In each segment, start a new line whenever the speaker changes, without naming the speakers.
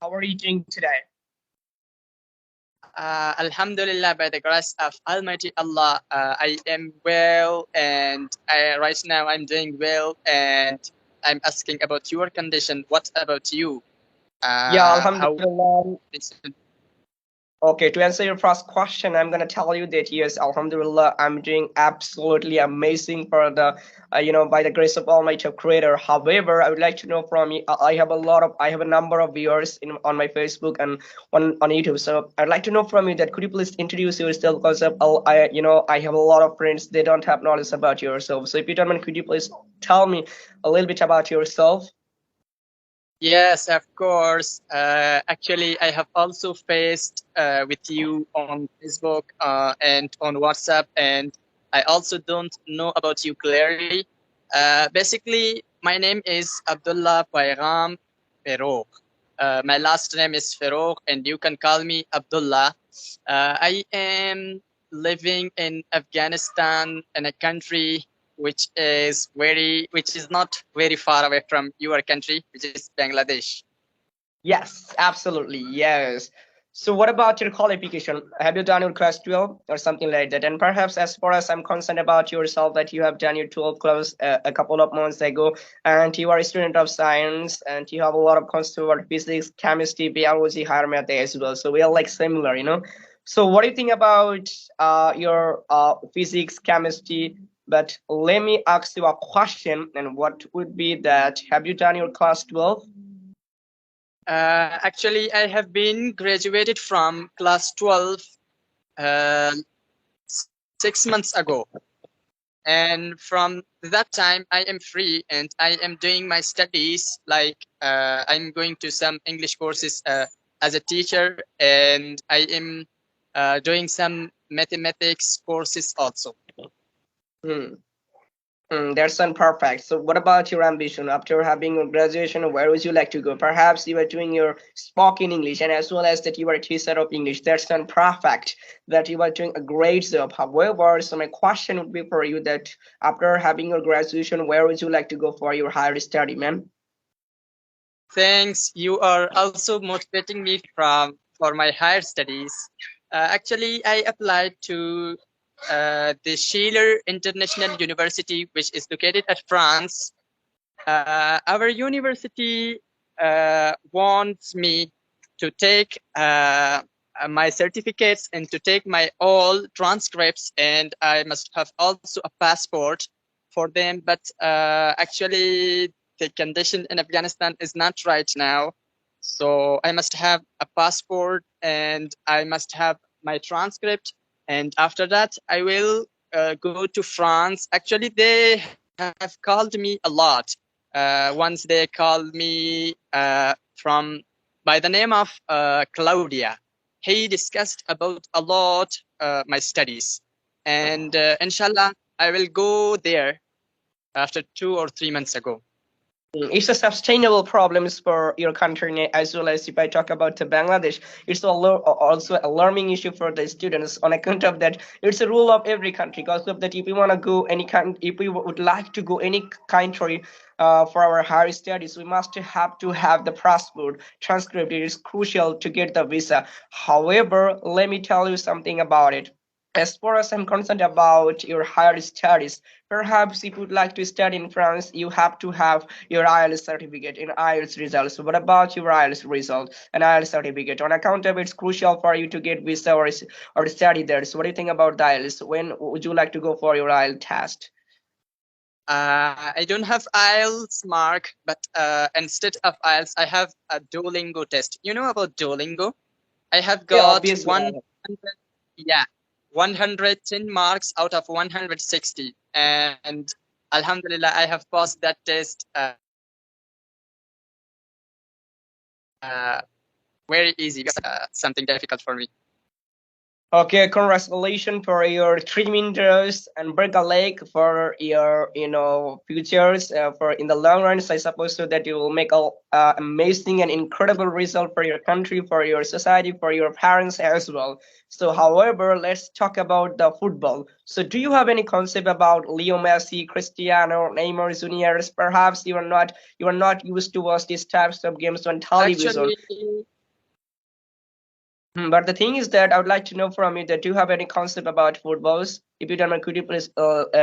How are you doing today?
Alhamdulillah, by the grace of Almighty Allah, I am well, and right now I'm doing well, and I'm asking about your condition. What about you?
Yeah,
How?
Alhamdulillah. Okay, to answer your first question, I'm gonna tell you that yes, Alhamdulillah, I'm doing absolutely amazing for the, by the grace of Almighty Creator. However, I would like to know from you. I have a number of viewers on my Facebook and on YouTube. So I'd like to know from you that could you please introduce yourself because I have a lot of friends. They don't have knowledge about yourself. So if you don't mind, could you please tell me a little bit about yourself?
Yes, of course. Actually, I have also faced with you on Facebook and on WhatsApp, and I also don't know about you clearly. Basically, my name is Abdullah Paigam Feroq. My last name is Feroq, and you can call me Abdullah. I am living in Afghanistan, in a country which is not very far away from your country, which is Bangladesh.
Yes, absolutely. Yes. So what about your qualification? Have you done your class 12 or something like that? And perhaps as far as I'm concerned about yourself, that you have done your 12 class a couple of months ago, and you are a student of science, and you have a lot of concept about physics, chemistry, biology, higher math as well. So we are like similar. So what do you think about your physics, chemistry? But let me ask you a question, and what would be that? Have you done your class 12?
Actually, I have been graduated from class 12 uh, 6 months ago. And from that time, I am free and I am doing my studies. Like I'm going to some English courses as a teacher, and I am doing some mathematics courses also.
Hmm. That's perfect. So, what about your ambition after having your graduation? Where would you like to go? Perhaps you are doing your spoken English, and as well as that you are a teacher of English. That's perfect. That you are doing a great job. However, so my question would be for you that after having your graduation, where would you like to go for your higher study, man?
Thanks. You are also motivating me for my higher studies. Actually, I applied to the Schiller International University, which is located at France. Our university wants me to take my certificates and to take my all transcripts, and I must have also a passport for them. But actually, the condition in Afghanistan is not right now. So I must have a passport and I must have my transcript. And after that, I will go to France. Actually, they have called me a lot. Once they called me from by the name of Claudia. He discussed about a lot my studies, and inshallah, I will go there after 2 or 3 months ago.
It's a sustainable problems for your country as well as if I talk about Bangladesh, it's also a learning issue for the students on account of that. It's a rule of every country because of that. If we want to go if we would like to go any country for our higher studies, we must have to have the passport transcript. It is crucial to get the visa. However, let me tell you something about it. As far as I'm concerned about your higher studies, perhaps if you'd like to study in France, you have to have your IELTS certificate in IELTS results. So what about your IELTS result and IELTS certificate? On account of it's crucial for you to get visa or study there. So what do you think about the IELTS? When would you like to go for your IELTS test?
I don't have IELTS mark, but instead of IELTS, I have a Duolingo test. You know about Duolingo? I have
Yeah,
got
obviously.
100, yeah, 110 marks out of 160, and Alhamdulillah, I have passed that test very easy. Something difficult for me.
Okay, congratulations for your tremendous and Berga Lake for your futures for in the long run. So I suppose so that you will make a amazing and incredible result for your country, for your society, for your parents as well. So, however, let's talk about the football. So, do you have any concept about Leo Messi, Cristiano, Neymar Juniors? Perhaps you are not used to watch these types of games on television.
Actually,
But the thing is that I would like to know from you that do you have any concept about footballs? If you don't mind, could you please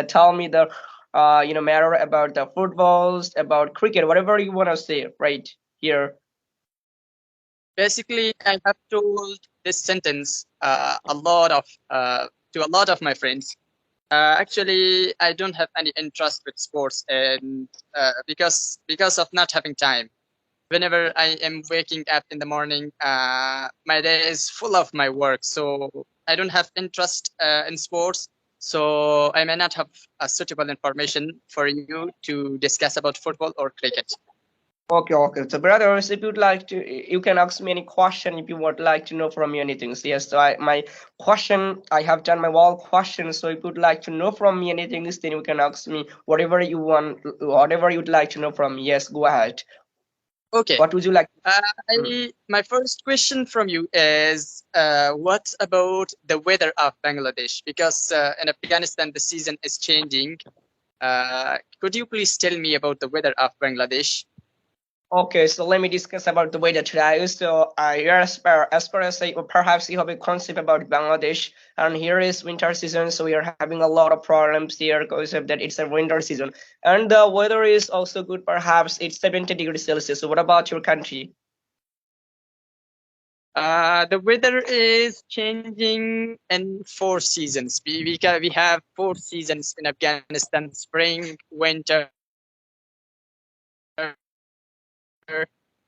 tell me the matter about the footballs, about cricket, whatever you want to say right here.
Basically, I have told this sentence to a lot of my friends. Actually, I don't have any interest with sports, and because of not having time. Whenever I am waking up in the morning, my day is full of my work, so I don't have interest in sports. So I may not have a suitable information for you to discuss about football or cricket.
Okay, okay. So, brothers, if you'd like to, you can ask me any question if you would like to know from me anything. So, yes, so my question, I have done my wall question. So, if you'd like to know from me anything, then you can ask me whatever you want, whatever you'd like to know from me. Yes, go ahead.
Okay.
What would you like?
My first question from you is what about the weather of Bangladesh? Because in Afghanistan, the season is changing. Could you please tell me about the weather of Bangladesh?
Okay, so let me discuss about the weather today. So, here as far as I, perhaps you have a concept about Bangladesh, and here is winter season, so we are having a lot of problems here because of that it's a winter season, and the weather is also good. Perhaps it's 70 degrees Celsius. So, what about your country?
The weather is changing in four seasons. We have four seasons in Afghanistan: spring, winter,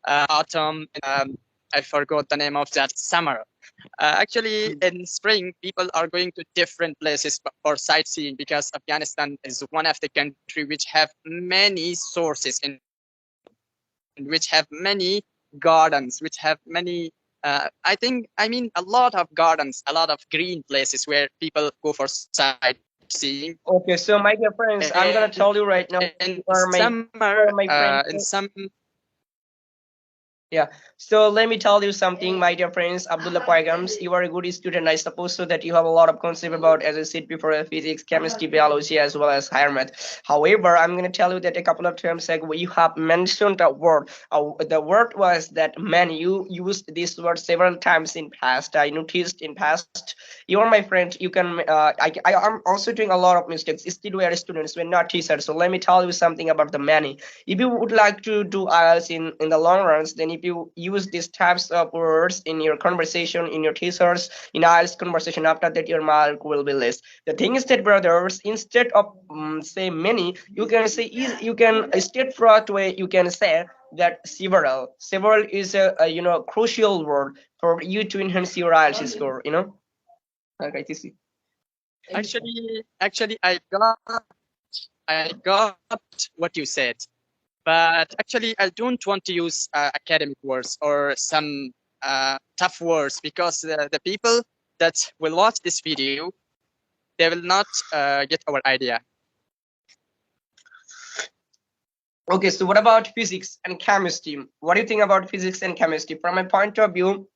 autumn, and I forgot the name of that, summer. Actually, in spring, people are going to different places for sightseeing because Afghanistan is one of the country which have many sources in which have many gardens, which have many. I mean, a lot of gardens, a lot of green places where people go for sightseeing.
Okay, so my dear friends, I'm gonna tell you right now,
In
you are
summer,
my friend.
in some
Yeah. So let me tell you something, my dear friends. Abdullah Paigams, you are a good student. I suppose so that you have a lot of concept about, as I said before, physics, chemistry, biology, as well as higher math. However, I'm going to tell you that a couple of times ago you have mentioned a word. The word was that man. You used this word several times in past. I noticed in past. You are my friend. You can. I am also doing a lot of mistakes. Still, we are students. We're not teachers. So let me tell you something about the many. If you would like to do IELTS in the long runs, then if you use these types of words in your conversation, in your thesis, in IELTS conversation, after that your mark will be less. The thing is that, brothers, instead of say many, you can say you can a straightforward way you can say that several. Several is a crucial word for you to enhance your IELTS score. Okay, this is.
actually, I got what you said. But actually, I don't want to use academic words or some tough words because the people that will watch this video, they will not get our idea.
Okay, so what about physics and chemistry? What do you think about physics and chemistry? From my point of view,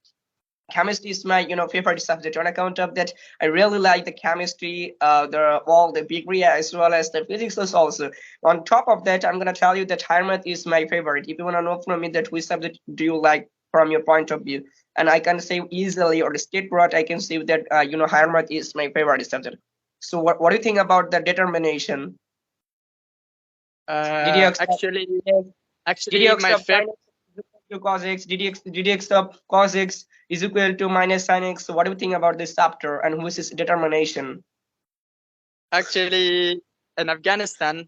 chemistry is my favorite subject on account of that. I really like the chemistry, the all the degree as well as the physics is also. On top of that, I'm gonna tell you that higher math is my favorite. If you wanna know from me that which subject do you like from your point of view, and I can say easily or straightforward, I can say that higher math is my favorite subject. So what do you think about the determination? Did you accept?
Actually,
Yes. Did you
actually, my
accept
favorite.
sin x is equal to cos x? Did you accept cos x is equal to minus sin x? So what do you think about this chapter and who is determination?
Actually, in Afghanistan,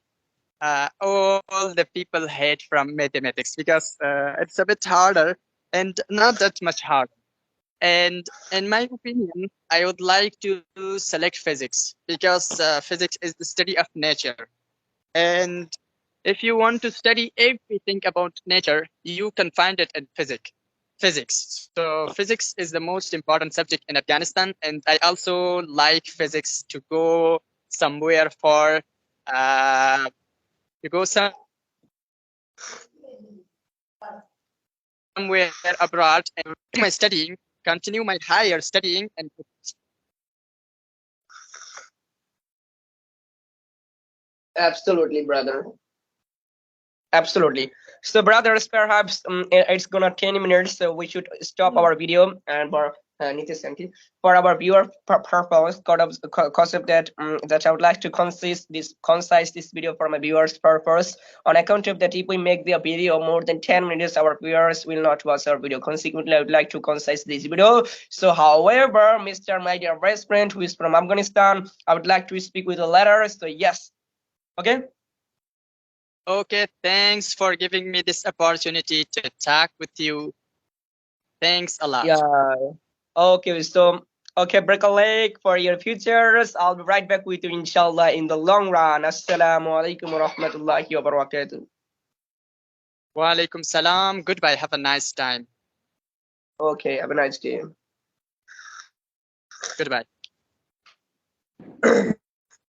all the people hate from mathematics because it's a bit harder and not that much harder. And in my opinion, I would like to select physics because physics is the study of nature. And if you want to study everything about nature, you can find it in physics. So physics is the most important subject in Afghanistan, and I also like physics to go somewhere for uh, to go somewhere abroad and my studying, continue my higher studying, and
Absolutely, brother. Absolutely. So, brothers, perhaps it's gonna 10 minutes, so we should stop our video and Nitish, thank you. For our viewer purpose, cause of that, that I would like to concise this video for my viewers' purpose. On account of that, if we make the video more than 10 minutes, our viewers will not watch our video. Consequently, I would like to concise this video. So, however, Mr. My dear best friend who is from Afghanistan, I would like to speak with a letter. So, yes. Okay.
Okay, thanks for giving me this opportunity to talk with you. Thanks a lot.
Yeah. Okay, so okay, break a leg for your futures. I'll be right back with you, inshallah, in the long run. Assalamu alaikum wa rahmatullahi wa barakatuh.
Wa alaikum salam. Goodbye. Have a nice time.
Okay, have a nice day.
Goodbye.